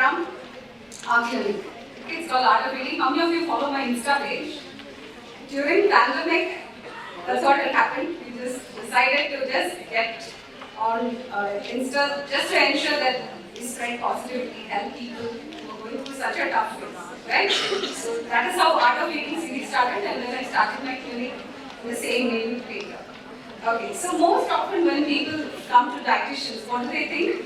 from our clinic. It's called Art of Eating. How many of you follow my Insta page? During pandemic, that's what had happened. We just decided to just get on Insta just to ensure that we spread positivity, help people who are going through such a tough phase, right? So that is how Art of Eating series started, and then I started my clinic in the same name later. Okay, so most often when people come to dietitians, what do they think?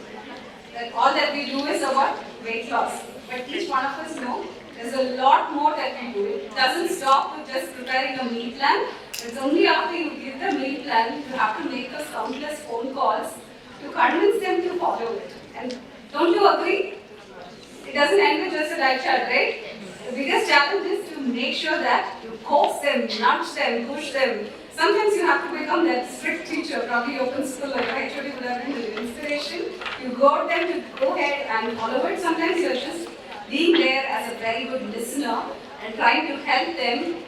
That all that we do is about weight loss. But each one of us know there's a lot more that we do. It doesn't stop with just preparing a meal plan. It's only after you give the meal plan, you have to make those countless phone calls to convince them to follow it. And don't you agree? It doesn't end with just a diet chart, right? The biggest challenge is to make sure that you coax them, nudge them, push them. Sometimes you have to become that strict teacher, probably your principal like I actually would have been the inspiration. You got them to go ahead and follow it. Sometimes you're just being there as a very good listener and trying to help them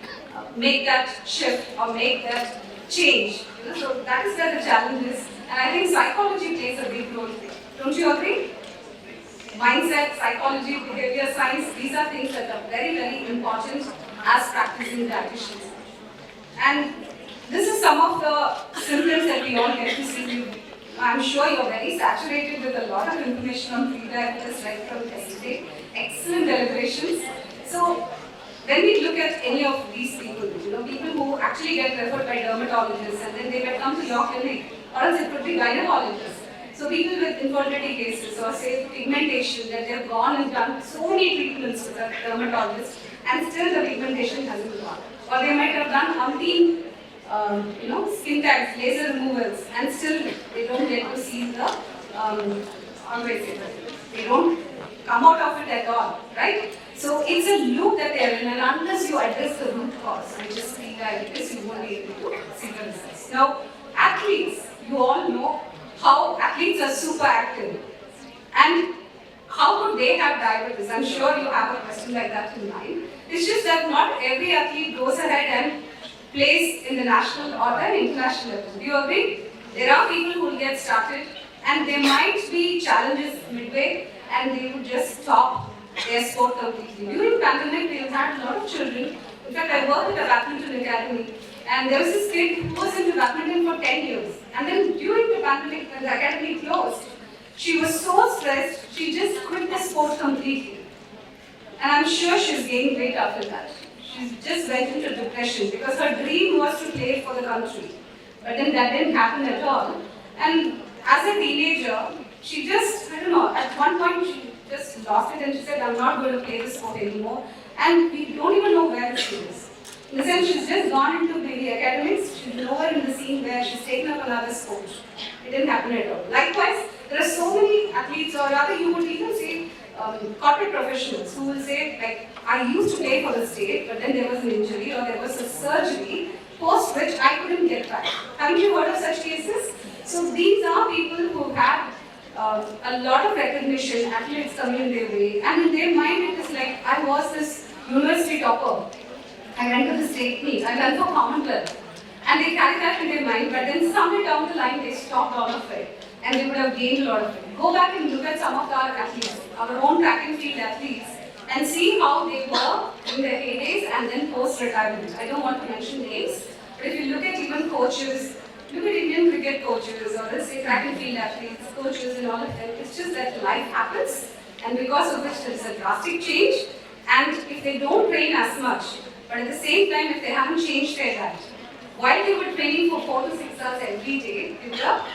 make that shift or make that change. So that is where the challenge is. And I think psychology plays a big role here. Don't you agree? Mindset, psychology, behavior science, these are things that are very, very important as practicing dietitians. And this is some of the symptoms that we all get to see. I'm sure you're very saturated with a lot of information on pre-diabetes right from yesterday. Excellent deliberations. So when we look at any of these people, people who actually get referred by dermatologists and then they might come to your clinic, or else it could be gynecologists. So people with infertility cases or say pigmentation that they've gone and done so many treatments with a dermatologist and still the pigmentation hasn't gone. Or they might have done umpteen skin tags, laser removals, and still they don't get to see the, they don't come out of it at all, right? So it's a loop that they're in, and unless you address the root cause, which is pre-diabetes, you won't be able to see the results. Now, athletes, you all know how athletes are super active. And how could they have diabetes? I'm sure you have a question like that in mind. It's just that not every athlete goes ahead and plays in the national or the international level. Do you agree? There are people who will get started and there might be challenges midway and they would just stop their sport completely. During pandemic, we have had a lot of children. In fact, I worked at a badminton academy and there was this kid who was into badminton for 10 years. And then during the pandemic, when the academy closed, she was so stressed, she just quit the sport completely. And I'm sure she's gained weight after that. She just went into depression because her dream was to play for the country. But then that didn't happen at all. And as a teenager, she just, at one point she just lost it and she said, I'm not going to play this sport anymore. And we don't even know where she is. In the sense, she's just gone into the academics, she's nowhere in the scene where she's taken up another sport. It didn't happen at all. Likewise, there are so many athletes, or rather you would even say corporate professionals who will say, like, I used to play for the state, but then there was an injury or there was a surgery, post which I couldn't get back. Haven't you heard of such cases? So these are people who have a lot of recognition, athletes coming in their way, and in their mind it is like, I was this university topper. I went to the state meet, I went for Commonwealth. And they carry that in their mind, but then somewhere down the line they stopped all of it. And they would have gained a lot of it. Go back and look at some of our athletes, our own track and field athletes, and see how they were in their heydays and then post-retirement. I don't want to mention names, but if you look at even coaches, look at Indian cricket coaches, or let's say track and field athletes, coaches and all of them, it's just that life happens, and because of which there is a drastic change, and if they don't train as much, but at the same time, if they haven't changed their diet, while they were training for 4 to 6 hours every day, they would have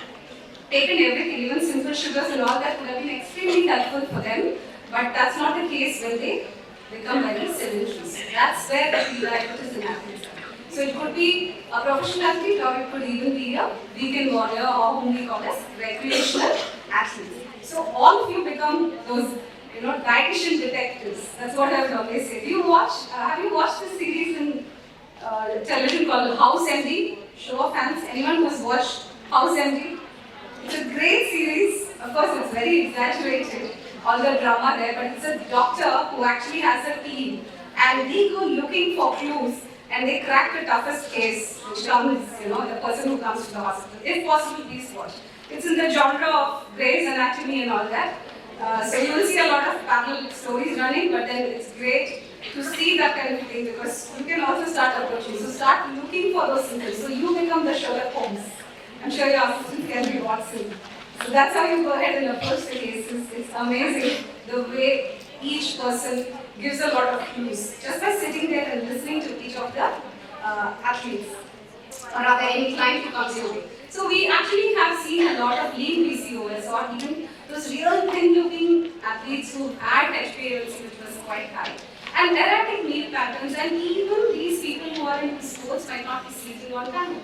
taken everything, even simple sugars and all that would have been extremely helpful for them, but that's not the case when they become very sedentary. So that's where the pre-diabetes in athletes are. So it could be a professional athlete or it could even be a weekend warrior or whom we call as recreational athletes. So all of you become those dietitian detectives. That's what I would always say. Do you watch, have you watched this series in television called House MD? Show of hands. Anyone who's watched House MD? It's a great series. Of course, it's very exaggerated, all the drama there, but it's a doctor who actually has a team. And they go looking for clues and they crack the toughest case, which comes, the person who comes to the hospital. If possible, please watch. It's in the genre of Grey's Anatomy and all that. So you will see a lot of parallel stories running, but then it's great to see that kind of thing because you can also start approaching. So start looking for those symbols. So you become the Sherlock Holmes. I'm sure your assistant can be Watson. So that's how you go ahead and approach the cases. It's amazing the way each person gives a lot of clues just by sitting there and listening to each of the athletes or rather any client who comes your way. So we actually have seen a lot of lean PCOS or even those real thin-looking athletes who had HbA1c which was quite high. And erratic meal patterns, and even these people who are in sports might not be sleeping on time.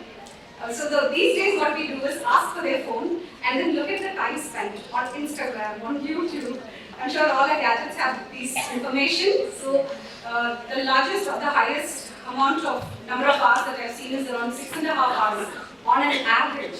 These days what we do is ask for their phone and then look at the time spent on Instagram, on YouTube. I'm sure all our gadgets have this information. So the largest or the highest amount of number of hours that I've seen is around 6.5 hours on an average.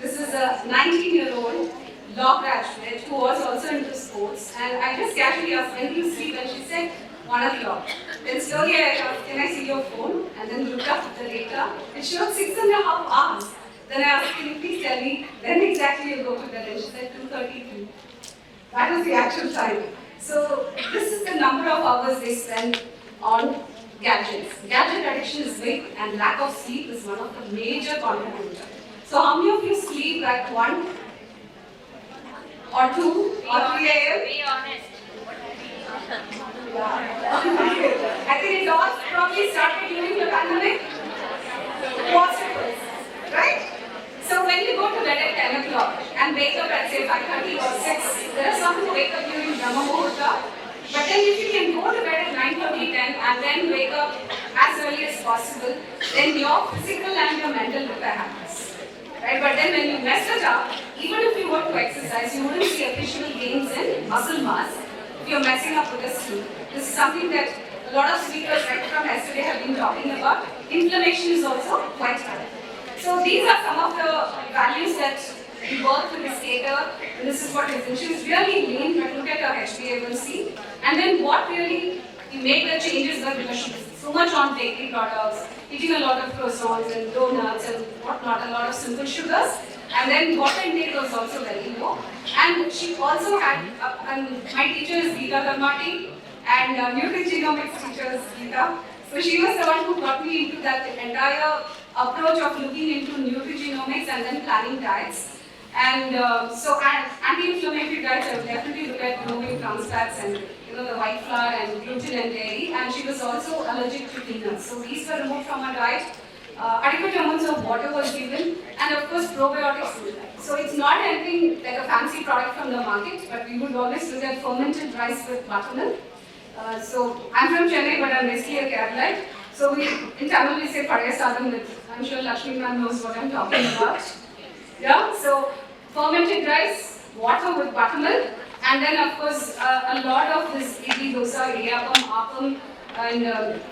This is a 19-year-old law graduate who was also into sports, and I just casually asked, when do you sleep? And she said, 1 o'clock. Then slowly I asked, can I see your phone? And then looked up the data. It showed 6.5 hours. Then I asked, can you please tell me when exactly you go to bed? And she said 2:32. That was the actual time. So this is the number of hours they spend on gadgets. Gadget addiction is big, and lack of sleep is one of the major contributors. So how many of you sleep at 1 or 2 or 3 a.m.? Be honest. I think it all probably started during the pandemic. Possible, right? So when you go to bed at 10 o'clock and wake up at say 5:30 or 6, there are some who wake up during Brahma Muhurta. But then if you can go to bed at 9:30, 10 and then wake up as early as possible, then your physical and your mental repair happens. Right? But then when you mess it up, even if you want to exercise, you wouldn't see appreciable gains in muscle mass if you're messing up with the sleep. This is something that a lot of speakers right from yesterday have been talking about. Inflammation is also quite high. So these are some of the values that we work with this data. This is what essentially is really lean, but look at our HbA1c. And then what really we made the changes were because she was so much on bakery products, eating a lot of croissants and donuts and whatnot, a lot of simple sugars. And then water intake was also very low. And she also had, my teacher is Geeta Dharmati, and nutrigenomics teacher is Geeta. So she was the one who got me into that entire approach of looking into nutrigenomics and then planning diets. And anti-inflammatory diets, I would definitely look at removing trans fats and the white flour and gluten and dairy. And she was also allergic to peanuts. So these were removed from her diet. Adequate amounts of water was given, and of course probiotics. So it's not anything like a fancy product from the market, but we would always look at fermented rice with buttermilk. So I'm from Chennai, but I'm basically a Keralite. So in Tamil we say Padaya Sadam with, I'm sure Lakshmi ma'am knows what I'm talking about. Yeah, so fermented rice, water with buttermilk, and then of course a lot of this idli, dosa, idiyappam, appam, and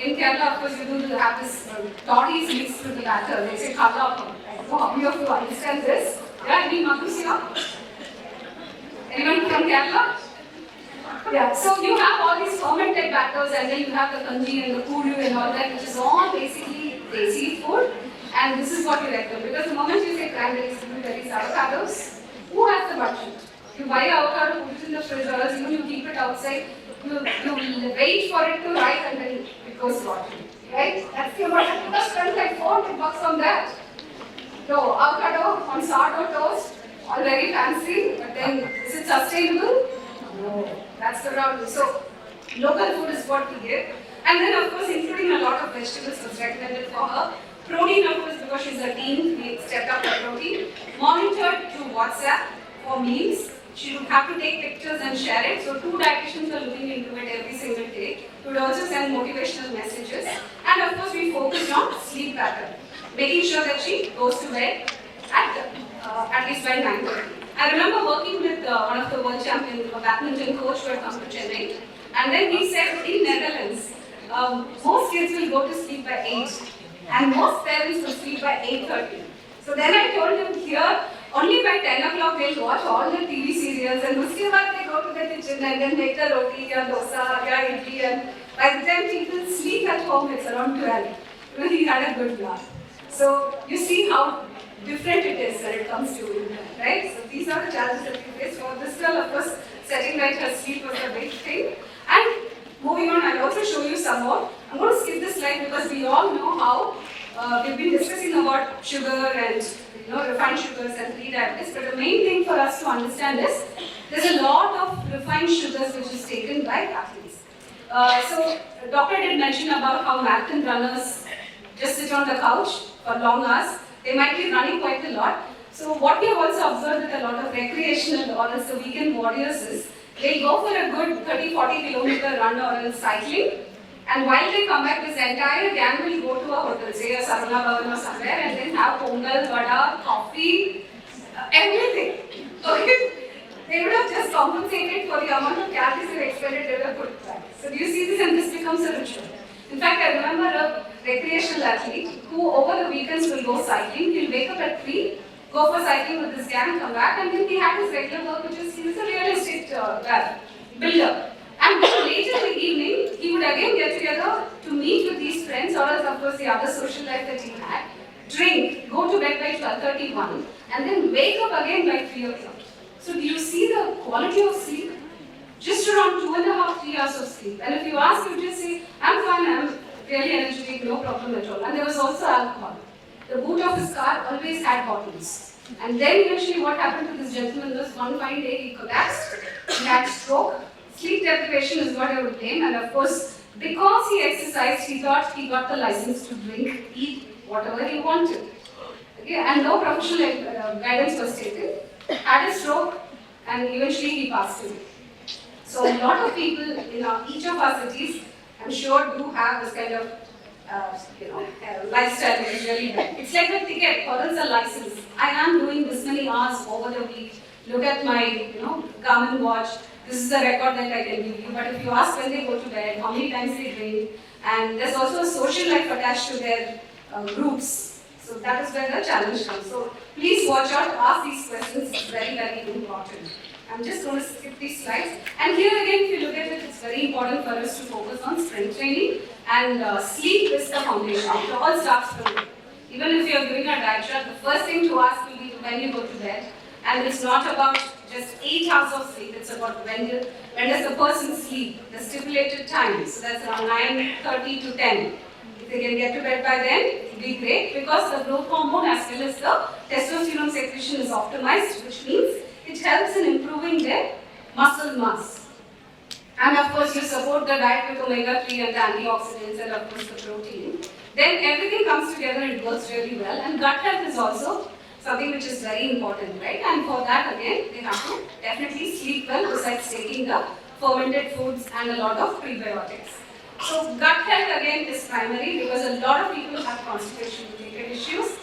in Kerala of course you do have this toddies mixed with the batter. They say khallappam. So how many of you understand this? Yeah, any Magus here? Anyone from Kerala? Yeah, so you have all these fermented batters, and then you have the kanji and the kuru and all that, which is all basically desi food. And this is what you recommend. Because the moment you say cranberries, blueberries, avocados, who has the budget? You buy avocado, put it in the fridge, or else even you keep it outside, you wait for it to ripe and then it goes rotten. Right? That's the amount. You must spend like $400 on that. So, avocado on sourdough toast, all very fancy, but then is it sustainable? No. That's the problem. So, local food is what we give. And then, of course, including a lot of vegetables was recommended for her. Protein, of course, because she's a teen, we stepped up her protein. Monitored through WhatsApp for meals. She would have to take pictures and share it. So 2 dietitians are looking into it every single day. We would also send motivational messages. And of course, we focused on sleep pattern, making sure that she goes to bed at least by 9:30. I remember working with one of the world champions, a badminton coach who had come to Chennai. And then he said in Netherlands, most kids will go to sleep by 8. And most parents will sleep by 8:30. So then I told him here, only by 10 o'clock they'll watch all the TV serials, and uske baad they go to the kitchen and then make the roti or dosa or idli, and by the time people sleep at home it's around 12. He had a good laugh. So you see how different it is when it comes to it, right? So these are the challenges that we face. For this girl, of course, setting right her sleep was a big thing. And moving on, I'll also show you some more. I'm going to skip this slide because we all know how we've been discussing about sugar and refined sugars and pre-diabetes. But the main thing for us to understand is there's a lot of refined sugars which is taken by athletes. So doctor did mention about how marathon runners just sit on the couch for long hours. They might be running quite a lot. So what we have also observed with a lot of recreational or else the weekend warriors is they go for a good 30-40 kilometer run or else cycling, and while they come back, this entire gang will go to a hotel, say a Sarvana Bhavan or somewhere, and then have pongal, vada, coffee, everything. Okay? They would have just compensated for the amount of calories they expended they were put back. So do you see this, and this becomes a ritual. In fact, I remember a recreational athlete who over the weekends will go cycling. He'll wake up at 3, go for cycling with his gang, come back, and then he had his regular work, which is he was a real estate guy, builder. And then later in the evening, he would again get together to meet with these friends, or else of course the other social life that he had, drink, go to bed by 12:31, and then wake up again by 3 o'clock. So do you see the quality of sleep? Just around 2.5, 3 hours of sleep. And if you ask, you just say, I'm fine, I'm really energetic, no problem at all. And there was also alcohol. The boot of his car always had bottles. And then eventually what happened to this gentleman was one fine day he collapsed, he had stroke. Sleep deprivation is what I would blame, and of course, because he exercised, he thought he got the license to drink, eat, whatever he wanted. Okay? And no professional guidance was taken, had a stroke, and eventually he passed away. So a lot of people in each of our cities, I'm sure, do have this kind of lifestyle which is really bad. It's like a ticket, or else a license. I am doing this many hours over the week. Look at my Garmin watch. This is the record that I can give you. But if you ask when they go to bed, how many times they drink, and there's also a social life attached to their groups. So that is where the challenge comes. So please watch out, ask these questions. It's very, very important. I'm just going to skip these slides. And here again, if you look at it, it's very important for us to focus on strength training, and sleep is the foundation. It all starts from there. Even if you're doing a diet chart, the first thing to ask will be when you go to bed. And it's not about just 8 hours of sleep, it's about when does the person sleep, the stipulated time. So that's around 9:30 to 10. If they can get to bed by then, it will be great, because the growth hormone as well as the testosterone secretion is optimized, which means it helps in improving their muscle mass. And of course, you support the diet with omega-3 and the antioxidants and of course the protein. Then everything comes together, it works really well. And gut health is also something which is very important, right? And for that again, they have to definitely sleep well besides taking the fermented foods and a lot of prebiotics. So gut health again is primary because a lot of people have constipation related issues.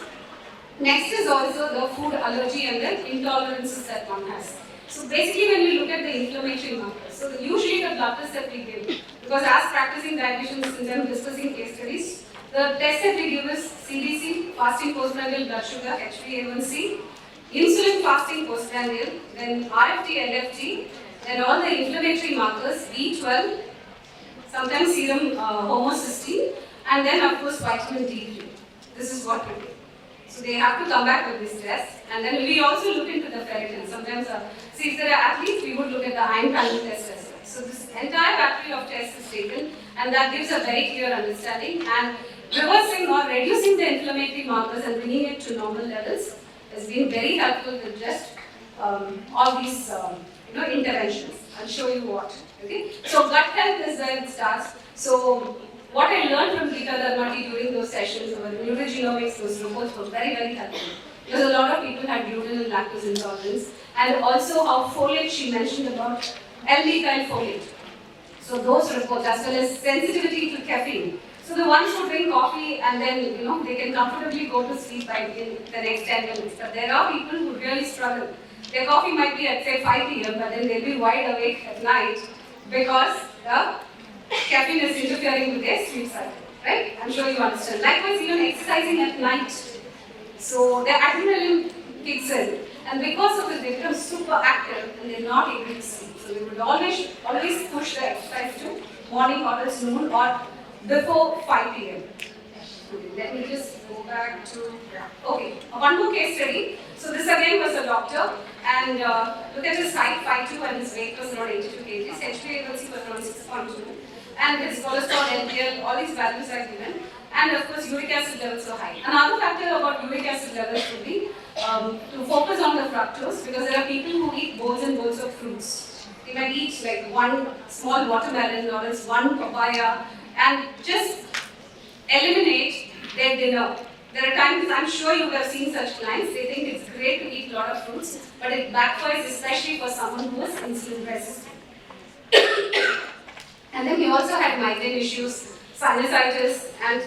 Next is also the food allergy and the intolerances that one has. So basically when we look at the inflammatory markers, so usually the blood test that we give, because as practicing dietitians, since I'm discussing case studies, the test that we give is CBC, fasting postprandial blood sugar, HbA1c, insulin fasting postprandial, then RFT, LFT, then all the inflammatory markers, B12, sometimes serum homocysteine, and then of course vitamin D3. This is what we do. So they have to come back with this test, and then we also look into the ferritin. Sometimes, see if there are athletes, we would look at the iron panel test as well. So this entire battery of tests is taken, and that gives a very clear understanding. And reversing or reducing the inflammatory markers and bringing it to normal levels has been very helpful with just all these interventions. I'll show you what. Okay? So gut health is where it starts. So what I learned from Geeta Dharmati during those sessions about nutrigenomics, those reports were very, very helpful. Because a lot of people had gluten and lactose intolerance, and also how folate, she mentioned about L-methyl folate. So those reports, as well as sensitivity to caffeine. So the ones who drink coffee and then they can comfortably go to sleep by the next 10 minutes. But there are people who really struggle. Their coffee might be at say 5 p.m. but then they'll be wide awake at night because the caffeine is interfering with their sleep cycle. Right? I'm sure you understand. Likewise, even exercising at night. So their adrenaline kicks in. And because of it, they become super active and they're not able to sleep. So we would always push the exercise to morning or else noon or before 5 p.m. Let me just go back to, okay, one more case study. So this again was a doctor, And look at his height, 5'2", and his weight was around 82 kgs. HbA1c was around 6.2. And his cholesterol, LDL, all these values are given. And of course, uric acid levels are high. Another factor about uric acid levels would be to focus on the fructose, because there are people who eat bowls and bowls of fruits. They might eat like one small watermelon or else one papaya and just eliminate their dinner. There are times, I'm sure you have seen such clients, they think it's great to eat a lot of fruits, but it backfires especially for someone who is insulin resistant. And then he also had migraine issues, sinusitis, and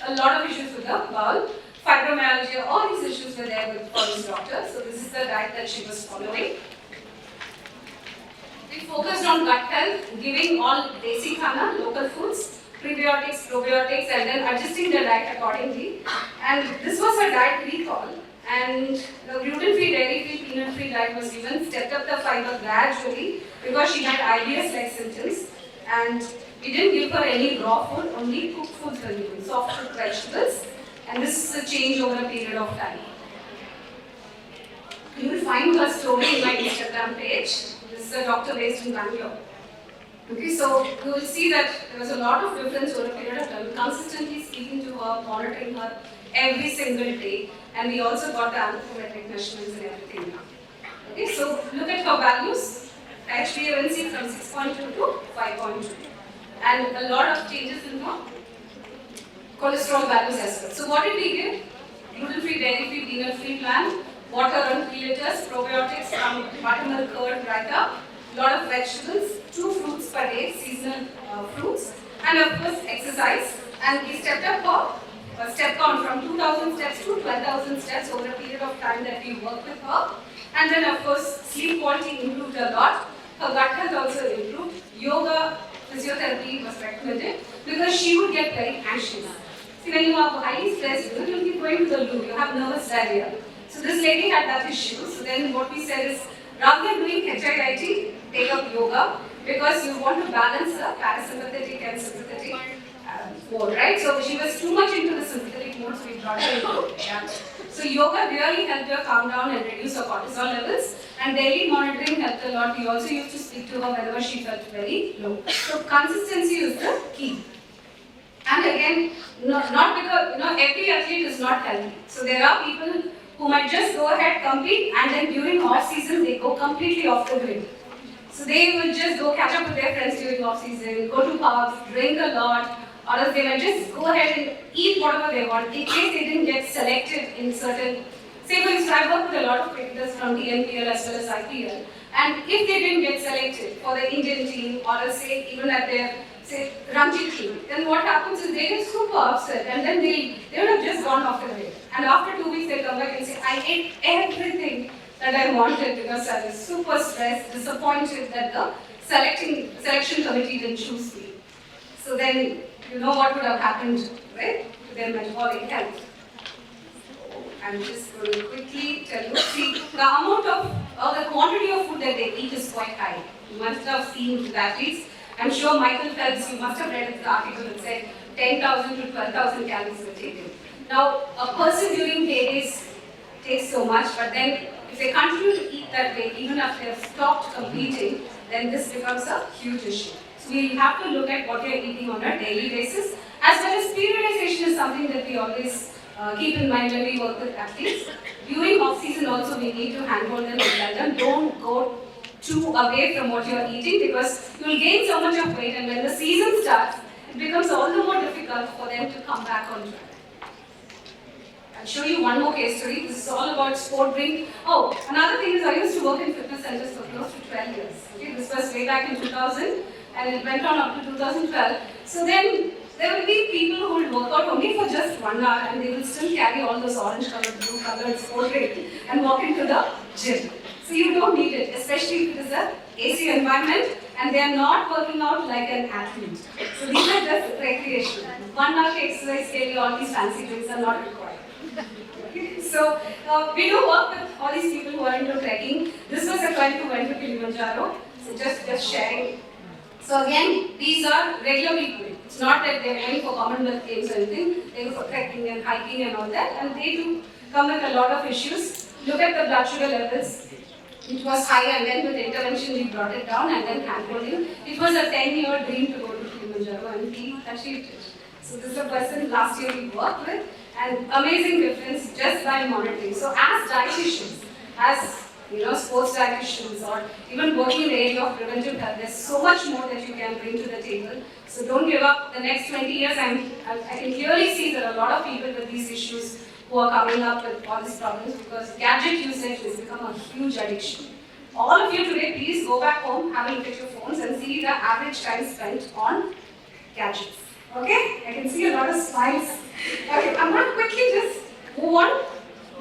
a lot of issues with the bowel, fibromyalgia, all these issues were there for his doctor. So this is the diet that she was following. We focused on gut health, giving all desi khana, local foods, prebiotics, probiotics, and then adjusting their diet accordingly. And this was her diet recall. And the gluten-free, dairy-free, peanut-free diet was given, stepped up the fiber gradually because she had IBS-like symptoms. And we didn't give her any raw food, only cooked foods were given, soft cooked vegetables. And this is a change over a period of time. You will find her story in my Instagram page. This is a doctor based in Bangalore. Okay, so you will see that there was a lot of difference over a period of time, consistently speaking to her, monitoring her every single day, and we also got the anthropometric measurements and everything now. Okay, so look at her values, HbA1c from 6.2 to 5.2, and a lot of changes in her cholesterol values as well. So what did we give? Gluten-free, dairy-free, peanut-free plan, water around 3 liters, probiotics from buttermilk, curd, raita, lot of vegetables, 2 fruits per day, seasonal fruits, and of course exercise. And we stepped up her step count from 2,000 steps to 12,000 steps over a period of time that we worked with her. And then of course sleep quality improved a lot. Her gut health also improved. Yoga, physiotherapy was recommended because she would get very anxious. See, when you are highly stressed, you will be going to the loo, you have nervous diarrhea. So this lady had that issue. So then what we said is, rather than doing HIIT, take up yoga, because you want to balance the parasympathetic and sympathetic mode, right? So she was too much into the sympathetic mode, so we brought her into that. So yoga really helped her calm down and reduce her cortisol levels, and daily monitoring helped a lot. We also used to speak to her whenever she felt very low. So consistency is the key. And again, not because every athlete is not healthy. So there are people who might just go ahead, compete, and then during off season they go completely off the grid. So they will just go catch up with their friends during off season, go to pubs, drink a lot, or else they might just go ahead and eat whatever they want in case they didn't get selected in certain. Say for instance, I work with a lot of cricketers from TNPL as well as IPL, and if they didn't get selected for the Indian team, or else say even at their Ranji team, then what happens is they get super upset, and then they would have just gone off the grid. And after 2 weeks they come back and say, I ate everything that I wanted because I was super stressed, disappointed that the selection committee didn't choose me. So then you know what would have happened, right, to their metabolic health. I'm just going to quickly tell you. See, the amount of, or the quantity of food that they eat is quite high. You must have seen with athletes. I'm sure Michael Phelps, you must have read the article that said 10,000 to 12,000 calories were taken. Now, a person during days takes so much, but then if they continue to eat that way, even after they have stopped competing, then this becomes a huge issue. So we have to look at what you're eating on a daily basis, as well as periodization is something that we always keep in mind when we work with athletes. During off-season also, we need to handhold them and tell them, don't go too away from what you're eating, because you will gain so much of weight, and when the season starts, it becomes all the more difficult for them to come back on track. I'll show you one more case study. This is all about sport drink. Oh, another thing is I used to work in fitness centers for close to 12 years. Okay, this was way back in 2000, and it went on up to 2012. So then there will be people who will work out only for just 1 hour, and they will still carry all those orange colored, blue colored sport drink and walk into the gym. So you don't need it, especially if it is a AC environment and they are not working out like an athlete. So these are just recreational. 1 hour exercise daily, all these fancy drinks are not required. Okay. So we do work with all these people who are into trekking. This was a client who went to Kilimanjaro. So just sharing. So again, these are regular people. It's not that they're going for Commonwealth Games or anything. They go for trekking and hiking and all that. And they do come with a lot of issues. Look at the blood sugar levels. It was high, and then with intervention we brought it down, and then handholding. It was a 10-year dream to go to Kilimanjaro, and he achieved it. So this is a person last year we worked with, and amazing difference just by monitoring. So as dietitians, as sports dietitians, or even working in the area of preventive health, there's so much more that you can bring to the table. So don't give up. The next 20 years, I can clearly see there are a lot of people with these issues who are coming up with all these problems, because gadget usage has become a huge addiction. All of you today, please go back home, have a look at your phones and see the average time spent on gadgets. Okay? I can see a lot of smiles. Okay, I'm going to quickly just move on.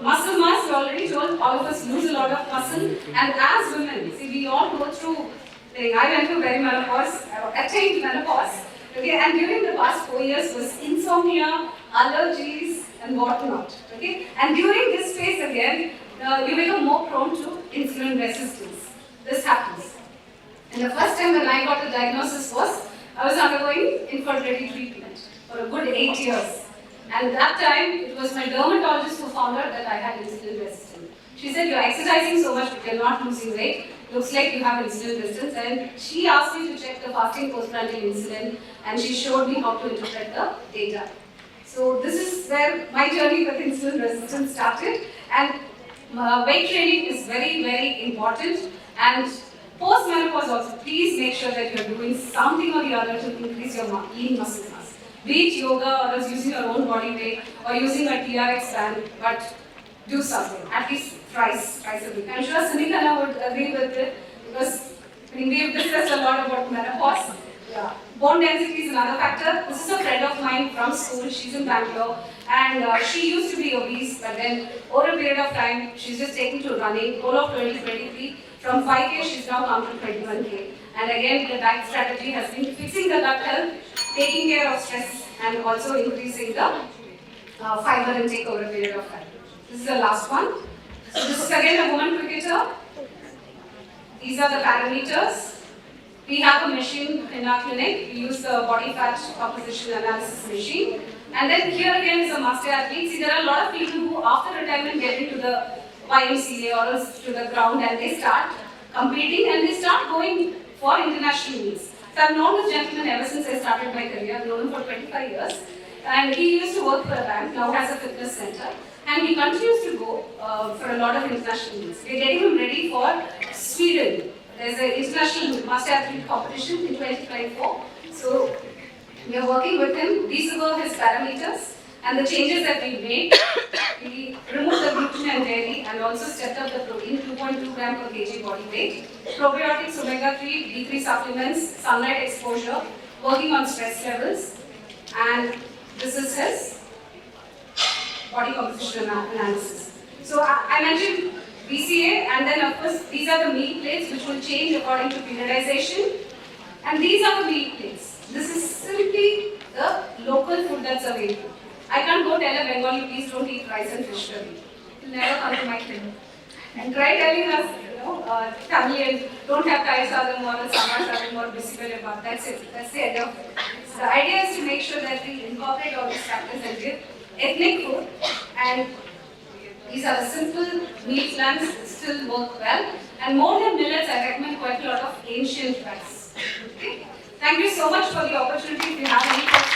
Muscle mass, we already told, all of us lose a lot of muscle. And as women, see, we all go through, I went through perimenopause, attained menopause. Okay, and during the past 4 years was insomnia, allergies, and whatnot. Okay, and during this phase again, you become more prone to insulin resistance. This happens. And the first time when I got the diagnosis was, I was undergoing infertility treatment for a good 8 years. And that time, it was my dermatologist who found out that I had insulin resistance. She said, you're exercising so much, but you're not losing weight. Looks like you have insulin resistance. And she asked me to check the fasting postprandial insulin, and she showed me how to interpret the data. So this is where my journey with insulin resistance started. And weight training is very, very important. And post-menopause also, please make sure that you're doing something or the other to increase your lean muscle mass. Be it yoga, or else using your own body weight, or using a TRX band, but do something, at least thrice a week. I'm sure Sunikana would agree with it, because we've discussed a lot about menopause. Yeah. Bone density is another factor. This is a friend of mine from school, she's in Bangalore, and she used to be obese, but then over a period of time, she's just taken to running. Whole of 2023, from 5K, she's now come to 21K. And again, the diet strategy has been fixing the gut health, taking care of stress, and also increasing the fiber intake over a period of time. This is the last one. So this is again a woman cricketer. These are the parameters. We have a machine in our clinic. We use the body fat composition analysis machine. And then here again is a master athlete. See, there are a lot of people who after retirement get into the YMCA or else to the ground, and they start competing and they start going for international meets. So I've known this gentleman ever since I started my career. I've known him for 25 years. And he used to work for a bank, now has a fitness center. And he continues to go for a lot of international meets. We're getting him ready for Sweden. There's an international master athlete competition in 2024. So we are working with him. These were his parameters and the changes that we made. We removed the gluten and dairy and also stepped up the protein, 2.2 gram per kg body weight. Probiotics, omega-3, D3 supplements, sunlight exposure, working on stress levels. And this is his body composition analysis. So I mentioned BCA, and then of course these are the meal plates which will change according to periodization. And these are the meal plates. This is simply the local food that's available. I can't go tell a Bengali, please don't eat rice and fish curry. You'll never come to my clinic. And try telling us, Tamil, don't have Thai sadam or Samar sadam or bisibele bath. That's it. That's the idea of it. So the idea is to make sure that we incorporate all these factors and give ethnic food. And these are the simple meal plans that still work well. And more than millets, I recommend quite a lot of ancient rice. Okay? Thank you so much for the opportunity. If you have any questions,